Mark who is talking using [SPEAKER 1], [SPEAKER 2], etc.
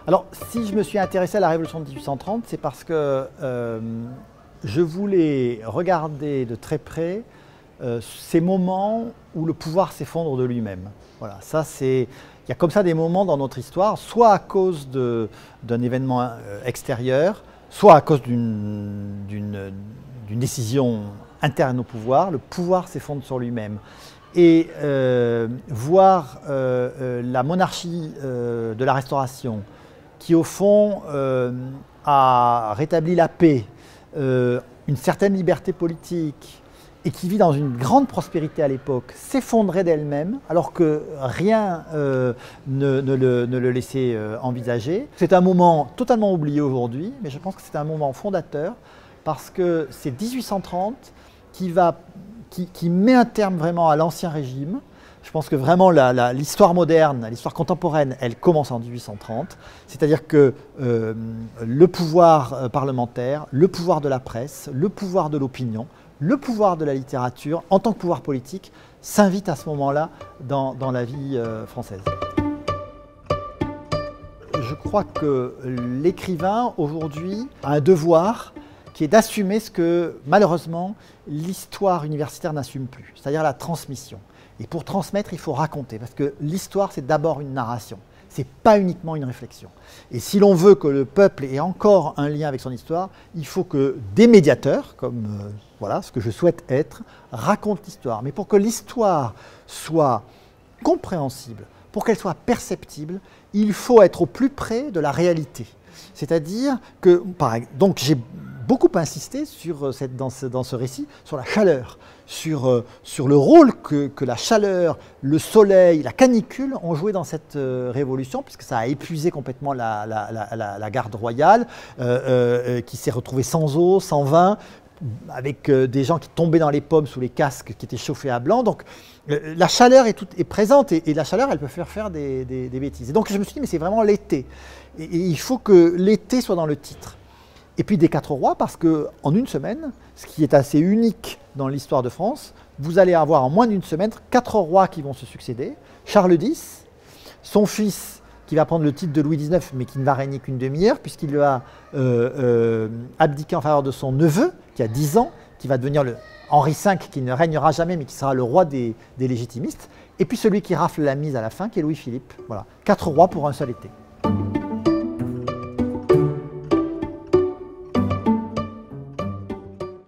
[SPEAKER 1] Alors, si je me suis intéressé à la Révolution de 1830, c'est parce que je voulais regarder de très près ces moments où le pouvoir s'effondre de lui-même. Voilà, ça c'est... Il y a comme ça des moments dans notre histoire, soit à cause d'un événement extérieur, soit à cause d'une décision interne au pouvoir, le pouvoir s'effondre sur lui-même. Et voir la monarchie de la Restauration, qui au fond a rétabli la paix, une certaine liberté politique, et qui vit dans une grande prospérité à l'époque, s'effondrer d'elle-même, alors que rien ne le laissait envisager. C'est un moment totalement oublié aujourd'hui, mais je pense que c'est un moment fondateur, parce que c'est 1830 qui met un terme vraiment à l'Ancien Régime. Je pense que vraiment l'histoire moderne, l'histoire contemporaine, elle commence en 1830. C'est-à-dire que le pouvoir parlementaire, le pouvoir de la presse, le pouvoir de l'opinion, le pouvoir de la littérature, en tant que pouvoir politique, s'invite à ce moment-là dans la vie française. Je crois que l'écrivain, aujourd'hui, a un devoir qui est d'assumer ce que, malheureusement, l'histoire universitaire n'assume plus, c'est-à-dire la transmission. Et pour transmettre, il faut raconter, parce que l'histoire, c'est d'abord une narration, c'est pas uniquement une réflexion. Et si l'on veut que le peuple ait encore un lien avec son histoire, il faut que des médiateurs, comme voilà, ce que je souhaite être, racontent l'histoire. Mais pour que l'histoire soit compréhensible, pour qu'elle soit perceptible, il faut être au plus près de la réalité. C'est-à-dire que, donc j'ai beaucoup insisté dans ce récit sur la chaleur, sur le rôle que la chaleur, le soleil, la canicule ont joué dans cette révolution, puisque ça a épuisé complètement la garde royale, qui s'est retrouvée sans eau, sans vin, avec des gens qui tombaient dans les pommes sous les casques qui étaient chauffés à blanc. Donc la chaleur est présente, et la chaleur, elle peut faire des bêtises. Et donc je me suis dit, mais c'est vraiment l'été. Et il faut que l'été soit dans le titre. Et puis des 4 rois, parce qu'en une semaine, ce qui est assez unique dans l'histoire de France, vous allez avoir en moins d'une semaine 4 rois qui vont se succéder. Charles X, son fils qui va prendre le titre de Louis XIX, mais qui ne va régner qu'une demi-heure, puisqu'il va abdiquer en faveur de son neveu, qui a 10 ans, qui va devenir le Henri V, qui ne régnera jamais, mais qui sera le roi des légitimistes. Et puis celui qui rafle la mise à la fin, qui est Louis-Philippe. Voilà, 4 rois pour un seul été.